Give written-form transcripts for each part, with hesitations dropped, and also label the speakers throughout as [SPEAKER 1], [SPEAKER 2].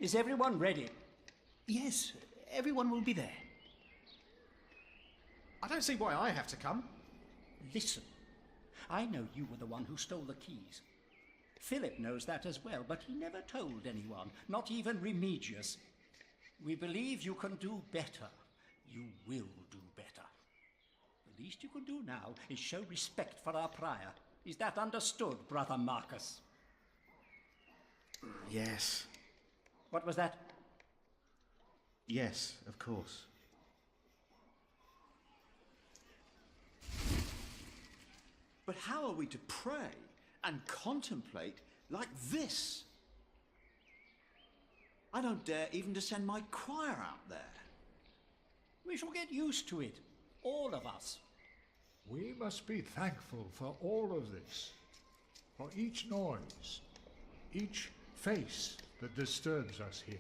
[SPEAKER 1] Is everyone ready?
[SPEAKER 2] Yes, everyone will be there.
[SPEAKER 3] I don't see why I have to come.
[SPEAKER 1] Listen, I know you were the one who stole the keys. Philip knows that as well, but he never told anyone, not even Remigius. We believe you can do better. You will do better. The least you can do now is show respect for our prior. Is that understood, Brother Marcus?
[SPEAKER 3] Yes.
[SPEAKER 1] What was that?
[SPEAKER 3] Yes, of course.
[SPEAKER 4] But how are we to pray and contemplate like this? I don't dare even to send my choir out there.
[SPEAKER 1] We shall get used to it, all of us.
[SPEAKER 5] We must be thankful for all of this, for each noise, each face that disturbs us here.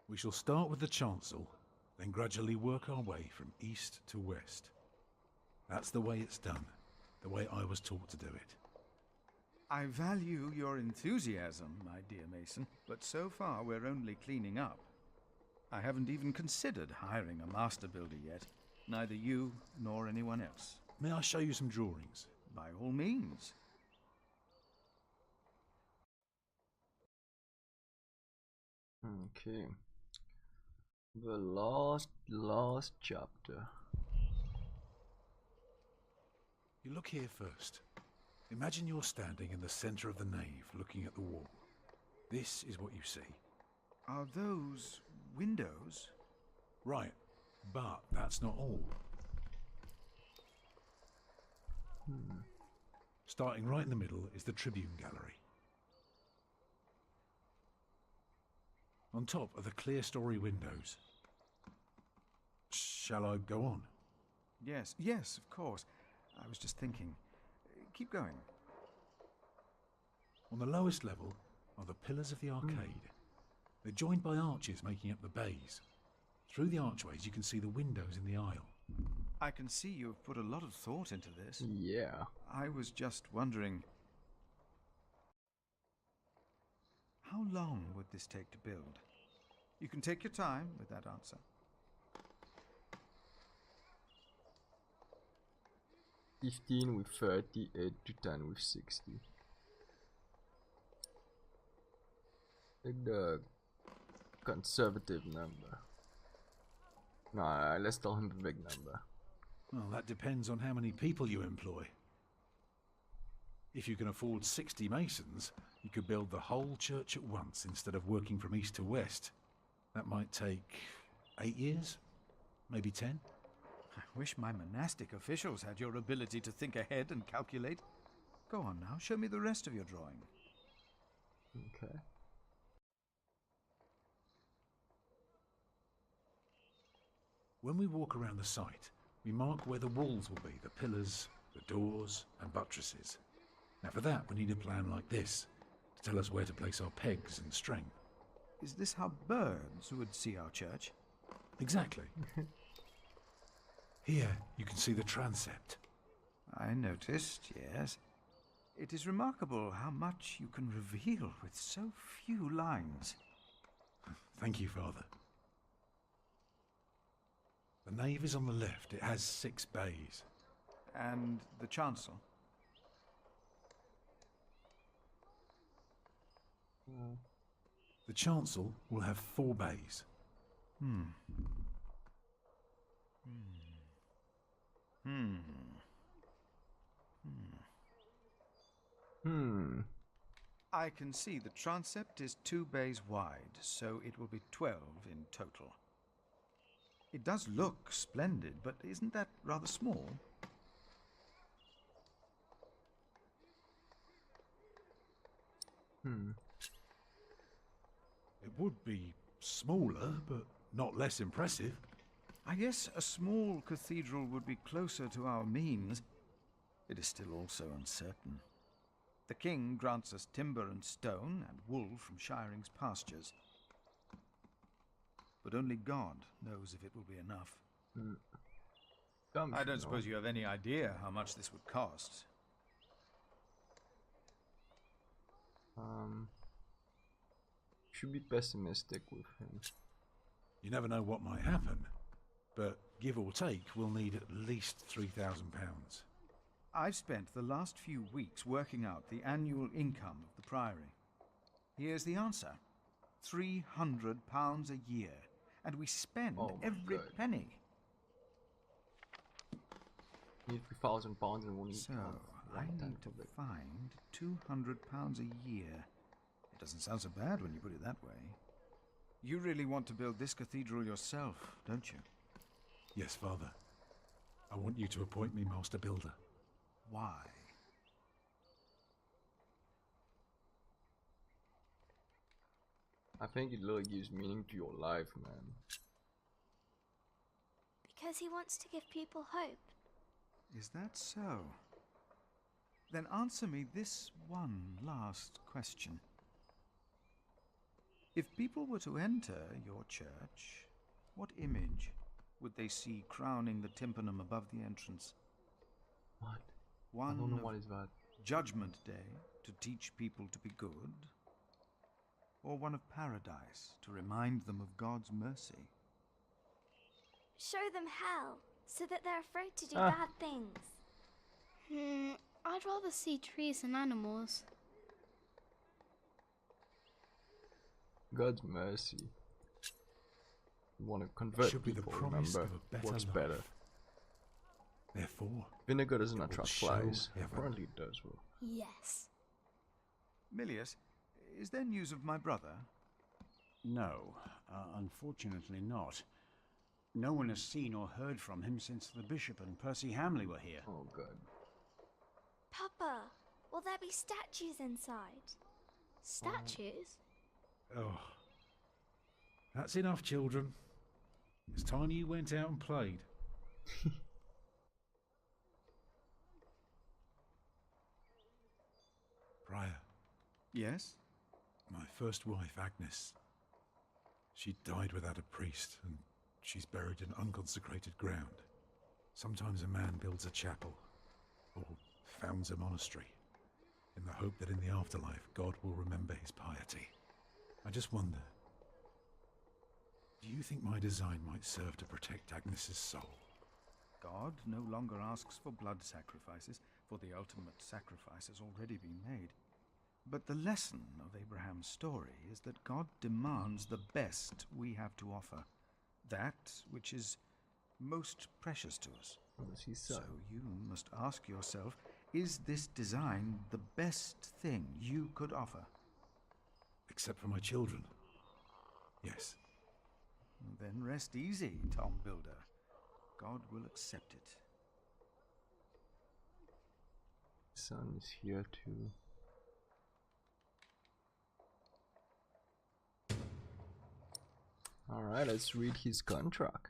[SPEAKER 6] We shall start with the chancel, then gradually work our way from east to west. That's the way it's done, the way I was taught to do it.
[SPEAKER 7] I value your enthusiasm, my dear Mason, but so far we're only cleaning up. I haven't even considered hiring a master builder yet, neither you nor anyone else.
[SPEAKER 6] May I show you some drawings?
[SPEAKER 7] By all means.
[SPEAKER 8] Okay. The last chapter.
[SPEAKER 6] You look here first. Imagine you're standing in the center of the nave, looking at the wall. This is what you see.
[SPEAKER 7] Are those windows?
[SPEAKER 6] Right, but that's not all. Starting right in the middle is the tribune gallery. On top are the clear-story windows. Shall I go on?
[SPEAKER 7] Yes, yes, of course. I was just thinking. Keep going.
[SPEAKER 6] On the lowest level are the pillars of the arcade. They're joined by arches making up the bays. Through the archways you can see the windows in the aisle.
[SPEAKER 7] I can see you've put a lot of thought into this.
[SPEAKER 8] Yeah.
[SPEAKER 7] I was just wondering, how long would this take to build? You can take your time with that answer.
[SPEAKER 8] 15 with 30, 8 to 10 with 60. Take the conservative number. No, let's tell him the big number.
[SPEAKER 6] Well, that depends on how many people you employ. If you can afford 60 masons, you could build the whole church at once instead of working from east to west. That might take 8 years, maybe 10.
[SPEAKER 7] I wish my monastic officials had your ability to think ahead and calculate. Go on now, show me the rest of your drawing.
[SPEAKER 8] Okay.
[SPEAKER 6] When we walk around the site, we mark where the walls will be, the pillars, the doors and buttresses. Now for that we need a plan like this, to tell us where to place our pegs and string.
[SPEAKER 7] Is this how birds would see our church?
[SPEAKER 6] Exactly. Here you can see the transept.
[SPEAKER 7] I noticed, yes. It is remarkable how much you can reveal with so few lines.
[SPEAKER 6] Thank you, Father. The nave is on the left. It has 6 bays.
[SPEAKER 7] And the chancel?
[SPEAKER 6] The chancel will have 4 bays.
[SPEAKER 7] I can see the transept is 2 bays wide, so it will be 12 in total. It does look splendid, but isn't that rather small?
[SPEAKER 6] It would be smaller, but not less impressive.
[SPEAKER 7] I guess a small cathedral would be closer to our means. It is still also uncertain. The king grants us timber and stone and wool from Shiring's pastures. But only God knows if it will be enough. I
[SPEAKER 8] Come, you
[SPEAKER 7] don't
[SPEAKER 8] know.
[SPEAKER 7] suppose you have any idea how much this would cost.
[SPEAKER 8] Should be pessimistic with him.
[SPEAKER 6] You never know what might happen, but give or take, we'll need at least £3,000.
[SPEAKER 7] I've spent the last few weeks working out the annual income of the Priory. Here's the answer. £300 a year. And we spend every penny.
[SPEAKER 8] Need £3,000 and we'll need
[SPEAKER 7] So, I need to find £200 a year. It doesn't sound so bad when you put it that way. You really want to build this cathedral yourself, don't you?
[SPEAKER 6] Yes, Father. I want you to appoint me Master Builder.
[SPEAKER 7] Why?
[SPEAKER 8] I think it really gives meaning to your life, man.
[SPEAKER 9] Because he wants to give people hope.
[SPEAKER 7] Is that so? Then answer me this one last question. If people were to enter your church, what image would they see crowning the tympanum above the entrance?
[SPEAKER 8] What?
[SPEAKER 7] One
[SPEAKER 8] I don't know
[SPEAKER 7] of
[SPEAKER 8] what is that.
[SPEAKER 7] Judgment Day to teach people to be good? Or one of paradise to remind them of God's mercy?
[SPEAKER 9] Show them hell, so that they're afraid to do bad things.
[SPEAKER 10] I'd rather see trees and animals.
[SPEAKER 8] God's mercy. You want to convert
[SPEAKER 6] Should be the
[SPEAKER 8] people,
[SPEAKER 6] promise
[SPEAKER 8] remember?
[SPEAKER 6] of a better
[SPEAKER 8] What's
[SPEAKER 6] life.
[SPEAKER 8] better?
[SPEAKER 6] Therefore,
[SPEAKER 8] Vinegar doesn't
[SPEAKER 6] will
[SPEAKER 8] attract
[SPEAKER 6] show
[SPEAKER 8] flies.
[SPEAKER 6] heaven.
[SPEAKER 8] Apparently it does, well.
[SPEAKER 9] Yes.
[SPEAKER 7] Milius, is there news of my brother?
[SPEAKER 11] No, unfortunately not. No one has seen or heard from him since the Bishop and Percy Hamley were here.
[SPEAKER 8] Oh, God.
[SPEAKER 9] Papa, will there be statues inside?
[SPEAKER 10] Statues?
[SPEAKER 6] oh, that's enough, children. It's time you went out and played. Prior,
[SPEAKER 7] Yes?
[SPEAKER 6] my first wife, Agnes. She died without a priest, and she's buried in unconsecrated ground. Sometimes a man builds a chapel, or founds a monastery, in the hope that in the afterlife God will remember his piety. I just wonder, do you think my design might serve to protect Agnes's soul?
[SPEAKER 7] God no longer asks for blood sacrifices, for the ultimate sacrifice has already been made. But the lesson of Abraham's story is that God demands the best we have to offer, that which is most precious to us.
[SPEAKER 8] What does he say?
[SPEAKER 7] So you must ask yourself, is this design the best thing you could offer?
[SPEAKER 6] Except for my children. Yes.
[SPEAKER 7] Then rest easy, Tom Builder. God will accept it.
[SPEAKER 8] Son is here too. Alright, let's read his contract.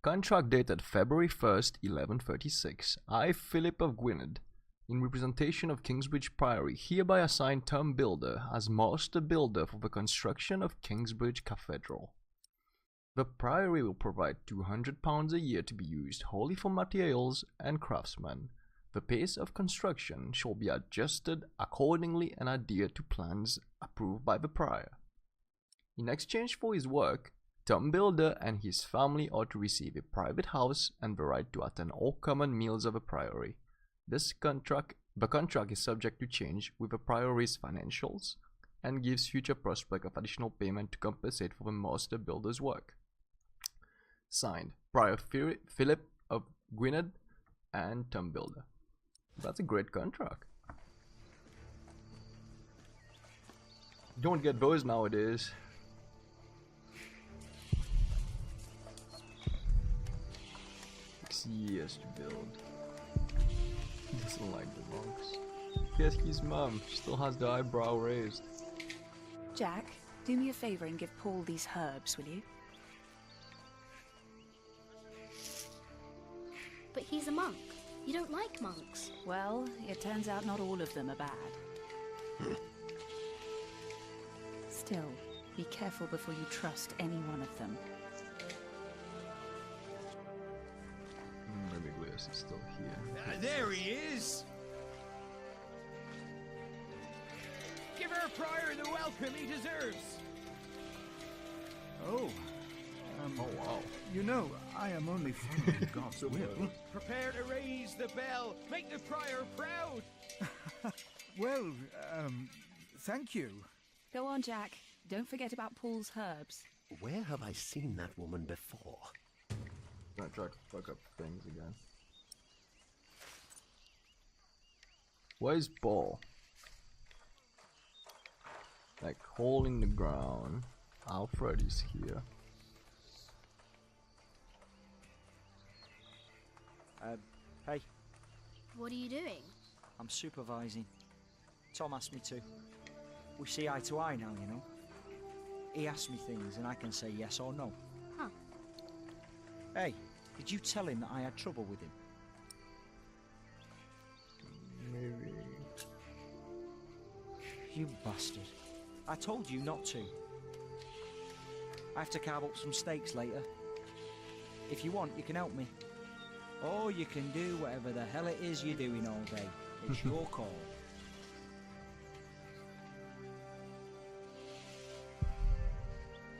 [SPEAKER 8] Contract dated February 1st, 1136. I, Philip of Gwynedd, in representation of Kingsbridge Priory, hereby assign Tom Builder as master builder for the construction of Kingsbridge Cathedral. The Priory will provide £200 a year to be used wholly for materials and craftsmen. The pace of construction shall be adjusted accordingly and adhere to plans approved by the Prior. In exchange for his work, Tom Builder and his family are to receive a private house and the right to attend all common meals of a Priory. The contract is subject to change with the Priory's financials and gives future prospect of additional payment to compensate for the master builder's work. Signed, Prior Philip of Gwynedd and Tom Builder. That's a great contract. You don't get those nowadays. 6 years to build. He doesn't like the monks. Yes, his mum still has the eyebrow raised.
[SPEAKER 12] Jack, do me a favor and give Paul these herbs, will you?
[SPEAKER 10] But he's a monk. You don't like monks.
[SPEAKER 12] Well, it turns out not all of them are bad. Still, be careful before you trust any one of them.
[SPEAKER 8] Maybe Glios is still here.
[SPEAKER 3] There he is!
[SPEAKER 1] Give
[SPEAKER 13] our prior the welcome he deserves.
[SPEAKER 7] Oh.
[SPEAKER 8] Oh, wow.
[SPEAKER 7] You know, I am only following God's will.
[SPEAKER 13] Prepare to raise the bell. Make the prior proud.
[SPEAKER 7] Well, thank you.
[SPEAKER 12] Go on, Jack. Don't forget about Paul's herbs.
[SPEAKER 2] Where have I seen that woman before?
[SPEAKER 8] Gonna try to fuck up things again. Where's Paul? Like holding the ground. Alfred is here.
[SPEAKER 14] Hey,
[SPEAKER 10] What are you doing?
[SPEAKER 14] I'm supervising. Tom asked me to. We see eye to eye now, you know. He asks me things and I can say yes or no.
[SPEAKER 10] Huh.
[SPEAKER 14] Hey, did you tell him that I had trouble with him?
[SPEAKER 8] Maybe.
[SPEAKER 14] You bastard. I told you not to. I have to carve up some steaks later. If you want, you can help me. Or you can do whatever the hell it is you're doing all day. It's your call.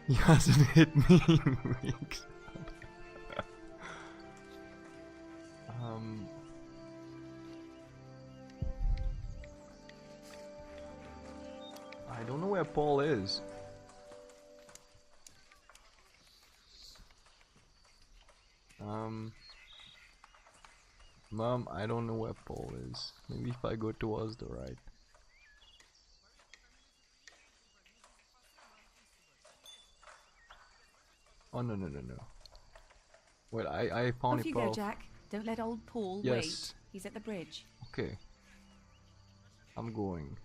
[SPEAKER 8] He hasn't hit me in weeks. I don't know where Paul is. Mom, I don't know where Paul is. Maybe if I go towards the right. Oh no. Well, I found
[SPEAKER 12] Off
[SPEAKER 8] it.
[SPEAKER 12] you go, Jack. Don't let old Paul
[SPEAKER 8] Yes.
[SPEAKER 12] wait. He's at the bridge.
[SPEAKER 8] Okay. I'm going.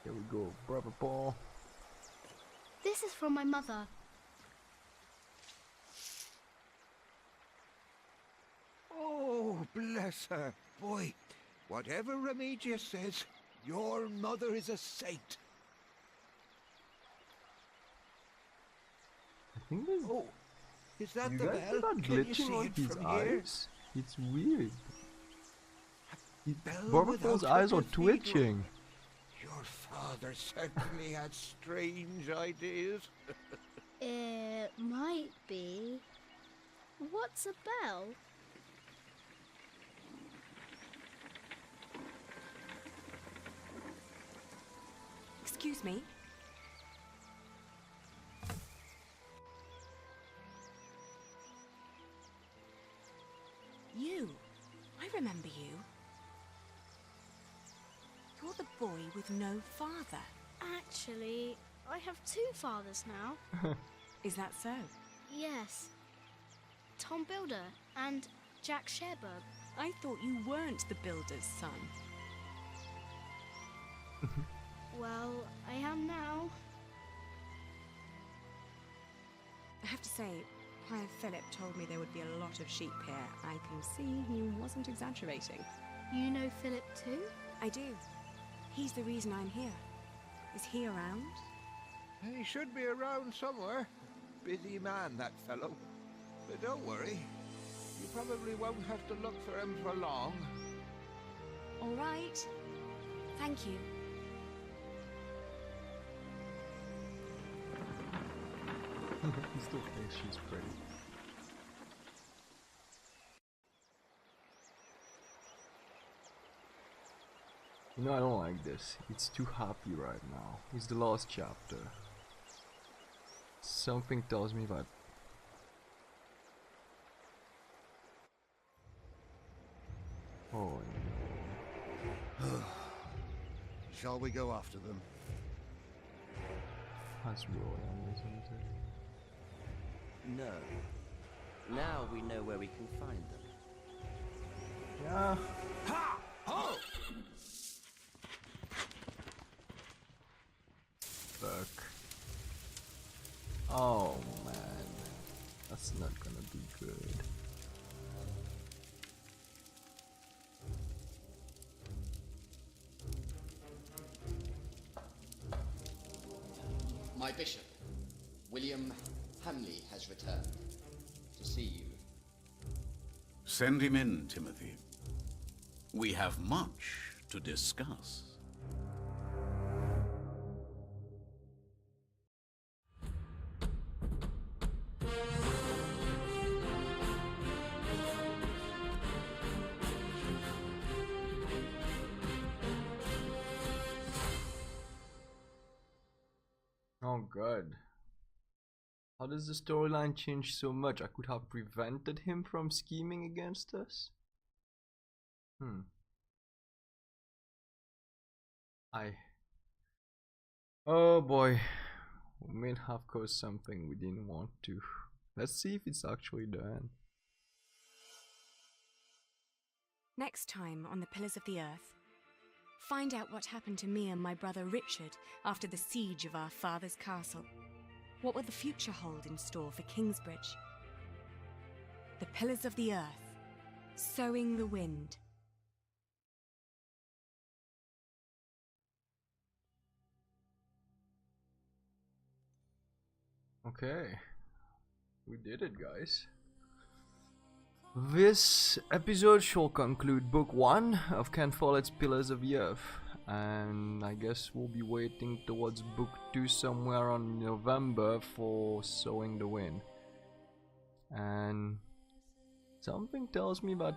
[SPEAKER 8] Here we go, brother Paul.
[SPEAKER 10] This is from my mother.
[SPEAKER 15] Oh, bless her. Boy, whatever Remigius says, your mother is a saint.
[SPEAKER 8] I think there's...
[SPEAKER 15] Oh, is that
[SPEAKER 8] you
[SPEAKER 15] the
[SPEAKER 8] guys
[SPEAKER 15] bell?
[SPEAKER 8] are not
[SPEAKER 15] Can you
[SPEAKER 8] glitching
[SPEAKER 15] see
[SPEAKER 8] on
[SPEAKER 15] it
[SPEAKER 8] his
[SPEAKER 15] from here?
[SPEAKER 8] eyes. It's weird.
[SPEAKER 15] Bell
[SPEAKER 8] Brother Paul's
[SPEAKER 15] without a
[SPEAKER 8] eyes are
[SPEAKER 15] cathedral.
[SPEAKER 8] twitching.
[SPEAKER 15] Your father certainly had strange ideas.
[SPEAKER 10] It might be. What's a bell?
[SPEAKER 12] Excuse me. You. I remember you. You're the boy with no father.
[SPEAKER 10] Actually, I have two fathers now.
[SPEAKER 12] Is that so?
[SPEAKER 10] Yes. Tom Builder and Jack Sherberg.
[SPEAKER 12] I thought you weren't the builder's son.
[SPEAKER 10] Well, I am now.
[SPEAKER 12] I have to say, Prior Philip told me there would be a lot of sheep here. I can see he wasn't exaggerating.
[SPEAKER 10] You know Philip too?
[SPEAKER 12] I do. He's the reason I'm here. Is he around?
[SPEAKER 15] He should be around somewhere. Busy man, that fellow. But don't worry. You probably won't have to look for him for long.
[SPEAKER 12] All right. Thank you.
[SPEAKER 8] He still thinks she's pretty. You know, I don't like this. It's too happy right now. It's the last chapter. Something tells me that. Oh no.
[SPEAKER 15] Shall we go after them?
[SPEAKER 8] That's Roy, isn't it?
[SPEAKER 16] No. Now we know where we can find them.
[SPEAKER 8] Yeah.
[SPEAKER 15] Ha! Ho!
[SPEAKER 8] Fuck. Oh man. That's not gonna be good.
[SPEAKER 17] My bishop, William Hamley has returned to see you.
[SPEAKER 18] Send him in, Timothy. We have much to discuss.
[SPEAKER 8] Oh god. How does the storyline change so much? I could have prevented him from scheming against us? Oh boy. We may have caused something we didn't want to. Let's see if it's actually done.
[SPEAKER 12] Next time on the Pillars of the Earth, find out what happened to me and my brother Richard after the siege of our father's castle. What will the future hold in store for Kingsbridge? The Pillars of the Earth, Sowing the Wind.
[SPEAKER 8] Okay, we did it, guys. This episode shall conclude Book 1 of Ken Follett's Pillars of the Earth, and I guess we'll be waiting towards Book 2 somewhere on November for Sowing the Wind. And something tells me that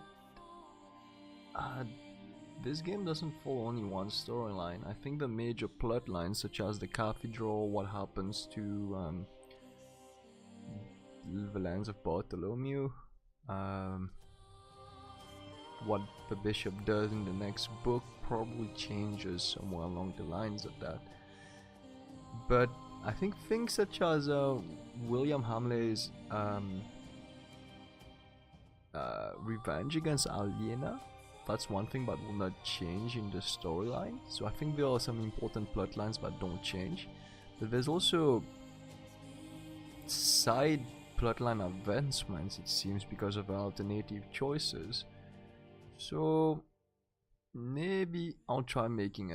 [SPEAKER 8] this game doesn't follow only one storyline. I think the major plot lines, such as the cathedral, what happens to the lands of Bartholomew, what the bishop does in the next book, probably changes somewhere along the lines of that. But I think things such as William Hamley's revenge against Aliena, that's one thing that will not change in the storyline. So I think there are some important plot lines that don't change, but there's also side plotline advancements, it seems, because of alternative choices. So maybe I'll try making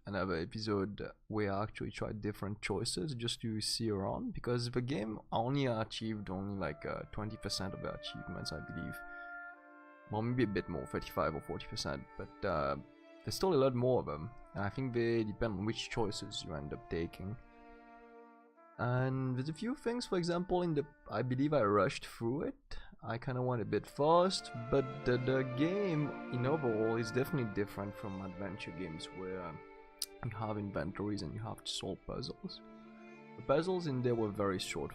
[SPEAKER 8] another episode where I actually try different choices just to see around, because the game only achieved only like 20% of the achievements, I believe. Well, maybe a bit more, 35 or 40%, but there's still a lot more of them, and I think they depend on which choices you end up taking. And there's a few things, for example, I believe I rushed through it. I kind of went a bit fast, but the game in overall is definitely different from adventure games where you have inventories and you have to solve puzzles. The puzzles in there were very short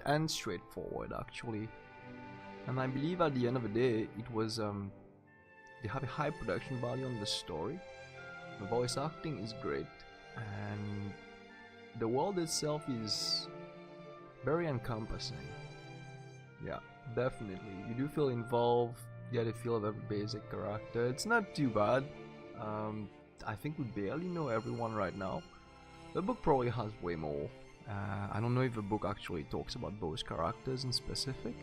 [SPEAKER 8] and straightforward, actually. And I believe at the end of the day, it was they have a high production value on the story. The voice acting is great, and the world itself is very encompassing. Yeah, definitely. You do feel involved, you get a feel of every basic character. It's not too bad. I think we barely know everyone right now. The book probably has way more. I don't know if the book actually talks about those characters in specific.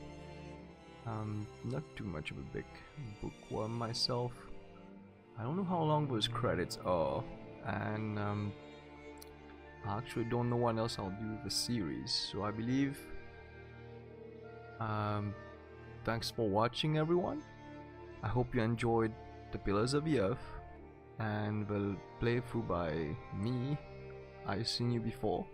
[SPEAKER 8] Not too much of a big bookworm myself. I don't know how long those credits are, and I actually don't know what else I'll do with the series, so I believe thanks for watching, everyone. I hope you enjoyed the Pillars of the Earth and the playthrough by me. I've seen you before.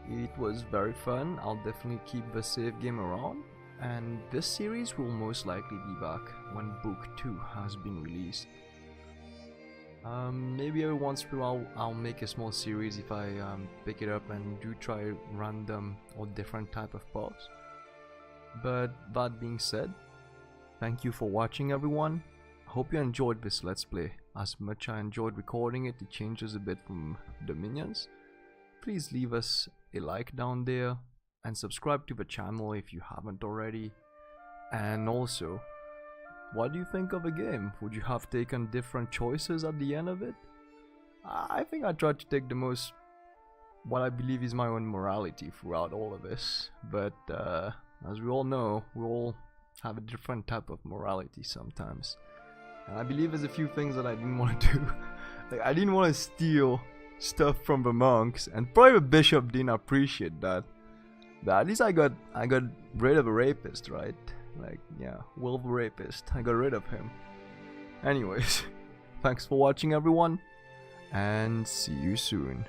[SPEAKER 8] It was very fun. I'll definitely keep the save game around, and this series will most likely be back when book 2 has been released. Maybe every once in a while I'll make a small series if I pick it up and do try random or different type of parts. But that being said, thank you for watching, everyone. I hope you enjoyed this Let's Play as much as I enjoyed recording it. It changes a bit from Dominions. Please leave us a like down there and subscribe to the channel if you haven't already. And also, what do you think of the game? Would you have taken different choices at the end of it? I think I tried to take what I believe is my own morality throughout all of this, but as we all know, we all have a different type of morality sometimes. And I believe there's a few things that I didn't want to do. Like, I didn't want to steal stuff from the monks, and probably the bishop didn't appreciate that. But at least I got rid of a rapist, right? Like, yeah, Wolf rapist. I got rid of him. Anyways, thanks for watching everyone, and see you soon.